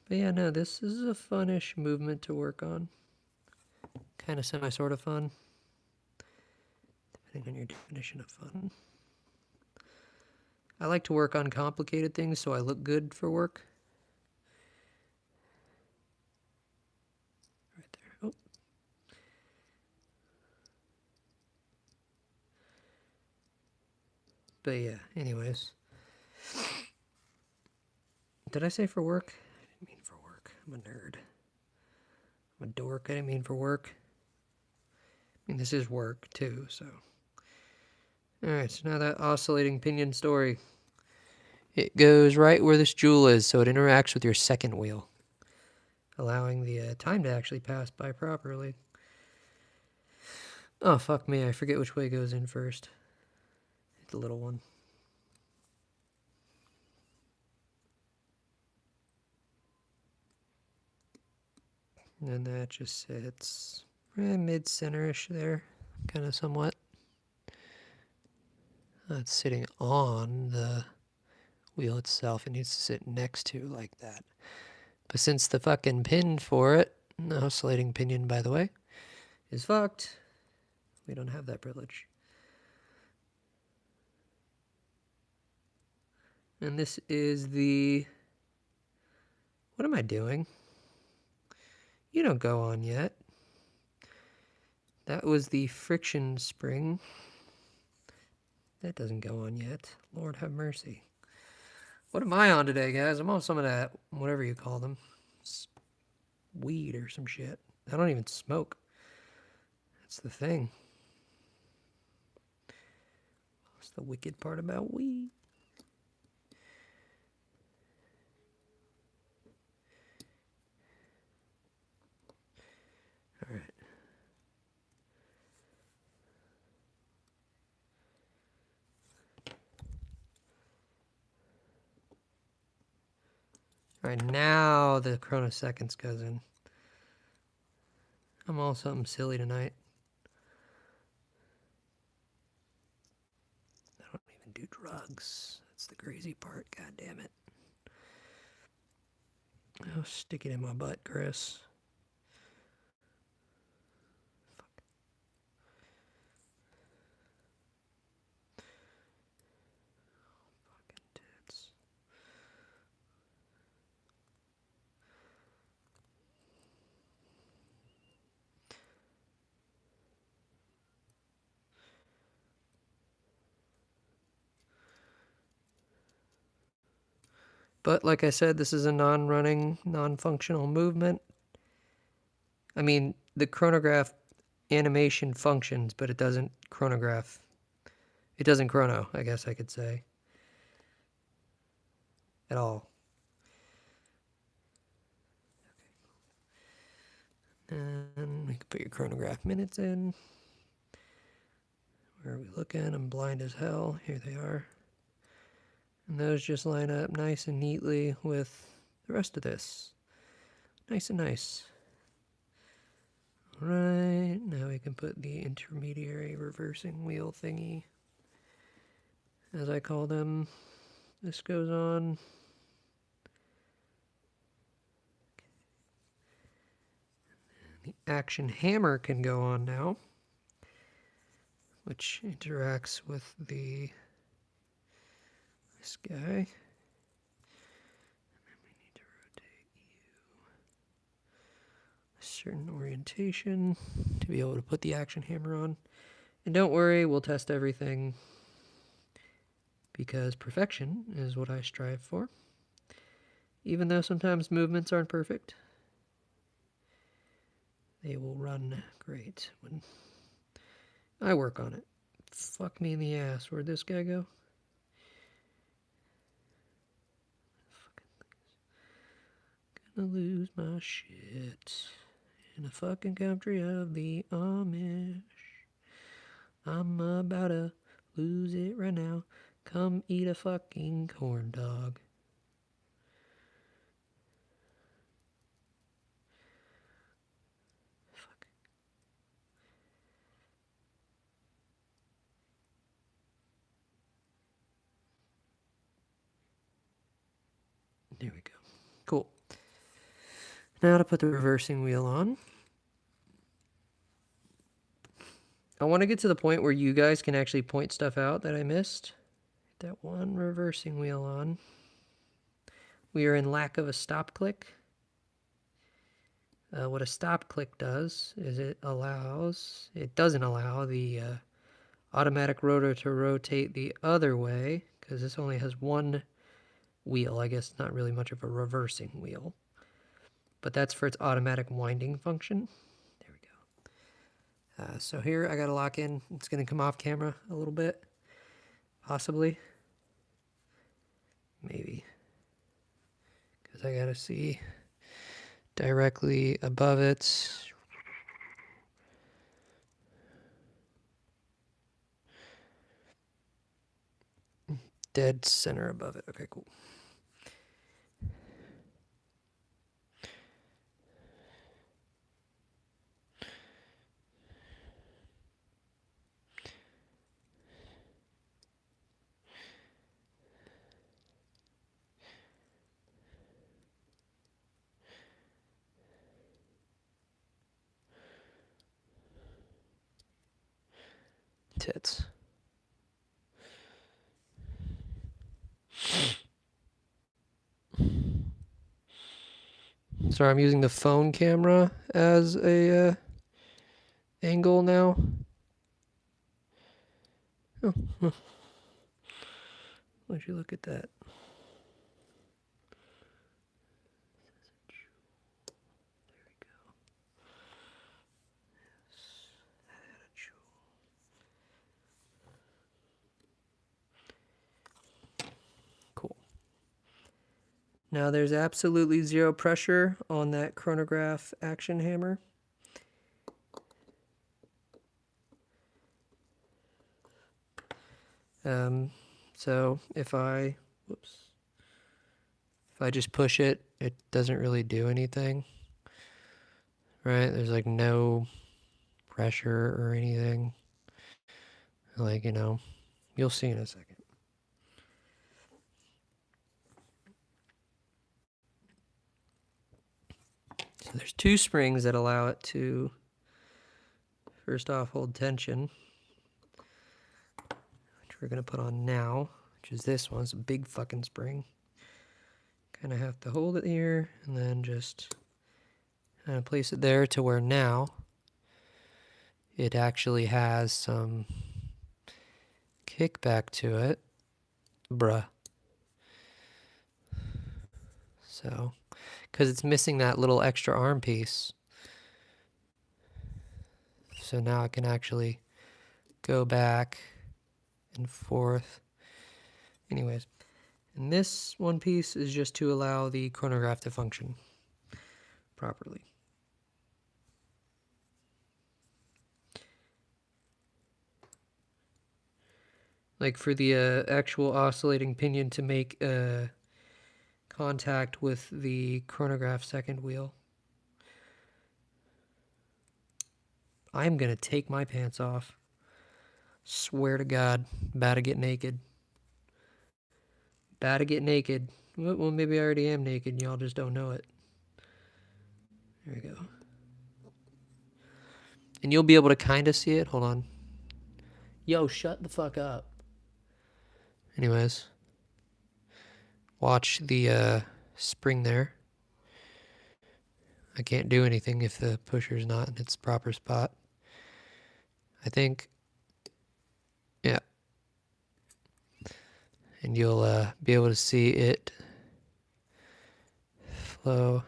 But yeah, no, this is a funnish movement to work on. Kind of semi-sort of fun, depending on your definition of fun. I like to work on complicated things so I look good for work. Right there. Oh. But yeah, anyways. Did I say for work? I didn't mean for work. I'm a nerd. I'm a dork. I didn't mean for work. I mean, this is work too, so. Alright, so now that oscillating pinion story. It goes right where this jewel is, so it interacts with your second wheel, allowing the time to actually pass by properly. Oh, fuck me, I forget which way goes in first. The little one. And that just sits mid-center-ish there, kind of somewhat. It's sitting on the wheel itself. It needs to sit next to like that. But since the fucking pin for it, the oscillating pinion, by the way, is fucked, we don't have that privilege. And this is the... What am I doing? You don't go on yet. That was the friction spring. That doesn't go on yet. Lord have mercy. What am I on today, guys? I'm on some of that, whatever you call them. Weed or some shit. I don't even smoke. That's the thing. That's the wicked part about weed. All right. All right, now the chronoseconds goes in. I'm all something silly tonight. I don't even do drugs. That's the crazy part. God damn it. Oh, stick it in my butt, Chris. Fuck. Fucking tits. But like I said, this is a non-running, non-functional movement. I mean, the chronograph animation functions, but it doesn't chronograph. It doesn't chrono, I guess I could say. At all. And we can put your chronograph minutes in. Where are we looking? I'm blind as hell. Here they are. And those just line up nice and neatly with the rest of this. Nice and nice. Alright, now we can put the intermediary reversing wheel thingy, as I call them. This goes on. The action hammer can go on now, which interacts with this guy. And then we need to rotate you a certain orientation to be able to put the action hammer on. And don't worry, we'll test everything because perfection is what I strive for. Even though sometimes movements aren't perfect, they will run great when I work on it. Fuck me in the ass. Where'd this guy go? gonna lose my shit in the fucking country of the Amish. I'm about to lose it right now. Come eat a fucking corn dog. Fuck. There we go. Cool. Now to put the reversing wheel on. I want to get to the point where you guys can actually point stuff out that I missed. That one reversing wheel on. We are in lack of a stop click. What a stop click does is it doesn't allow the automatic rotor to rotate the other way, because this only has one wheel. I guess not really much of a reversing wheel. But that's for its automatic winding function. There we go. So here I got to lock in. It's going to come off camera a little bit. Possibly. Maybe. Because I got to see directly above it. Dead center above it. Okay, cool. Tits. Sorry, I'm using the phone camera as a angle now. Oh, why'd you look at that? There we go. Cool. Now there's absolutely zero pressure on that chronograph action hammer. So if I just push it, it doesn't really do anything, right? There's like no pressure or anything. Like, you'll see in a second. So there's two springs that allow it to, first off, hold tension, which we're going to put on now, which is this one. It's a big fucking spring. Kind of have to hold it here and then just kind of place it there to where now it actually has some kickback to it. Bruh. So, because it's missing that little extra arm piece. So now I can actually go back and forth. Anyways, and this one piece is just to allow the chronograph to function properly. Like for the actual oscillating pinion to make contact with the chronograph second wheel. I'm gonna take my pants off. Swear to God, about to get naked. About to get naked. Well, maybe I already am naked and y'all just don't know it. There we go. And you'll be able to kind of see it. Hold on. Yo, shut the fuck up. Anyways. Watch the spring there. I can't do anything if the pusher's not in its proper spot. I think. Yeah. And you'll be able to see it flow.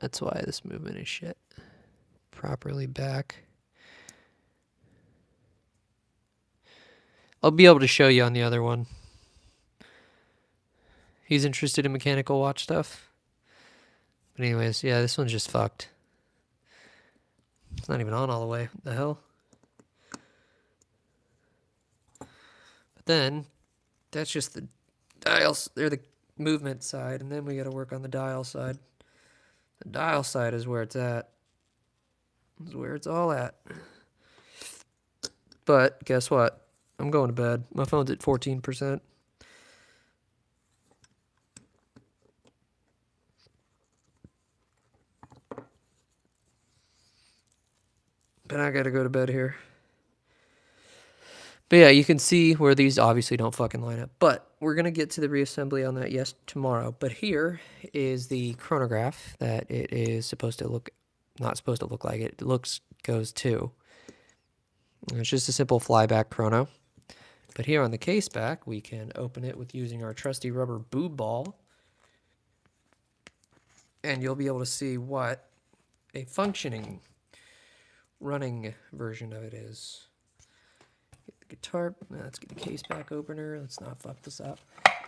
That's why this movement is shit. Properly back. I'll be able to show you on the other one. He's interested in mechanical watch stuff. But anyways, yeah, this one's just fucked. It's not even on all the way. What the hell? But then, that's just the dials. They're the movement side, and then we got to work on the dial side. The dial side is where it's at. Is where it's all at. But guess what? I'm going to bed. My phone's at 14%. But I gotta go to bed here. But yeah, you can see where these obviously don't fucking line up. But we're going to get to the reassembly on that, tomorrow. But here is the chronograph that it is supposed to look, not supposed to look like it. It goes to. It's just a simple flyback chrono. But here on the case back, we can open it with using our trusty rubber boob ball. And you'll be able to see what a functioning, running version of it is. Guitar. Let's get the case back opener. Let's not fuck this up.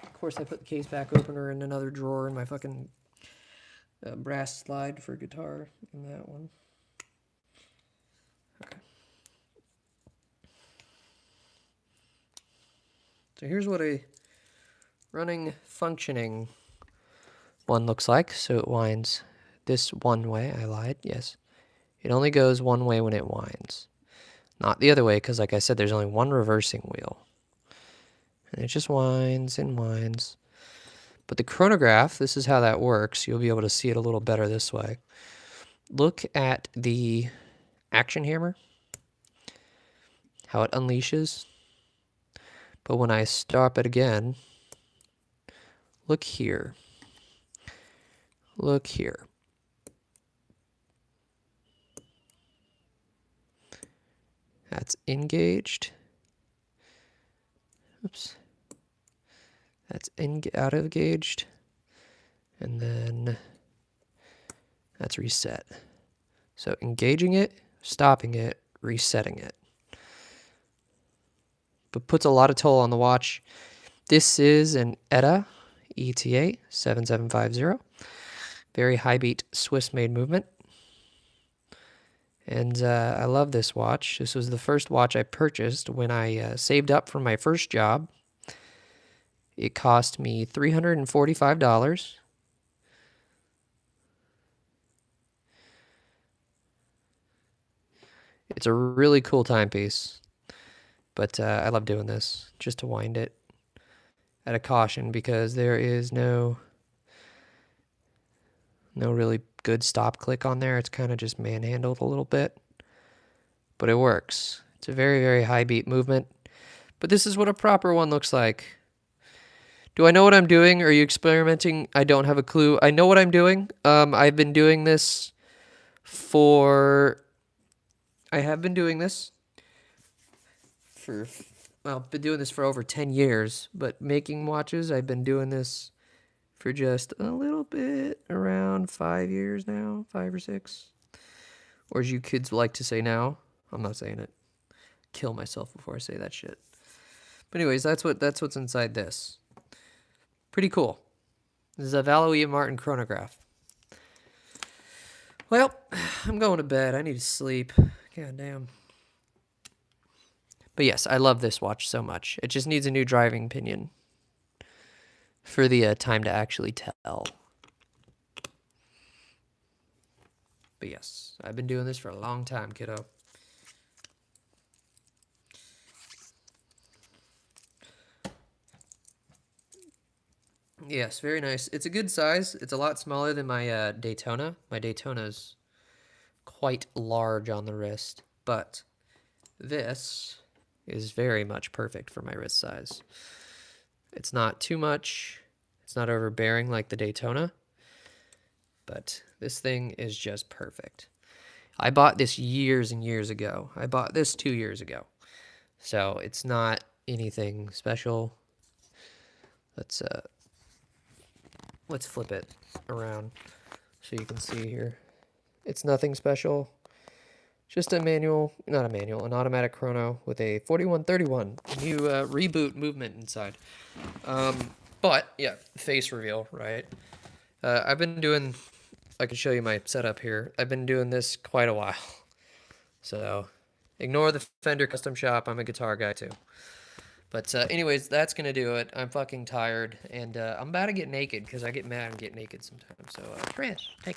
Of course, I put the case back opener in another drawer in my fucking brass slide for guitar in that one. Okay. So here's what a running, functioning one looks like. So it winds this one way. I lied. Yes. It only goes one way when it winds. Not the other way, because like I said, there's only one reversing wheel. And it just winds and winds. But the chronograph, this is how that works. You'll be able to see it a little better this way. Look at the action hammer, how it unleashes. But when I stop it again, look here. Look here. That's engaged. Oops. That's out of gauged. And then that's reset. So engaging it, stopping it, resetting it. But puts a lot of toll on the watch. This is an ETA 7750. Very high beat Swiss made movement. And I love this watch. This was the first watch I purchased when I saved up for my first job. It cost me $345. It's a really cool timepiece. But I love doing this just to wind it at a caution because there is no really good stop click on there. It's kind of just manhandled a little bit, but it works. It's a very, very high beat movement, but this is what a proper one looks like. Do I know what I'm doing? Are you experimenting? I don't have a clue. I know what I'm doing. I have been doing this for over 10 years, but making watches, I've been doing this for just a little bit, around 5 years now, 5 or 6. Or as you kids like to say now, I'm not saying it. Kill myself before I say that shit. But anyways, that's what's inside this. Pretty cool. This is a Valois Martin chronograph. Well, I'm going to bed. I need to sleep. God damn. But yes, I love this watch so much. It just needs a new driving pinion for the time to actually tell. But yes, I've been doing this for a long time, kiddo. Yes, very nice. It's a good size. It's a lot smaller than my Daytona. My Daytona's quite large on the wrist, but this is very much perfect for my wrist size. It's not too much. It's not overbearing like the Daytona, but this thing is just perfect. I bought this years and years ago. I bought this 2 years ago. So it's not anything special. Let's flip it around so you can see here. It's nothing special. Just an automatic chrono with a 4131 new reboot movement inside. But yeah, face reveal, right? I've been doing. I can show you my setup here. I've been doing this quite a while, so ignore the Fender Custom Shop. I'm a guitar guy too. But anyways, that's gonna do it. I'm fucking tired, and I'm about to get naked because I get mad and get naked sometimes. So Chris, take.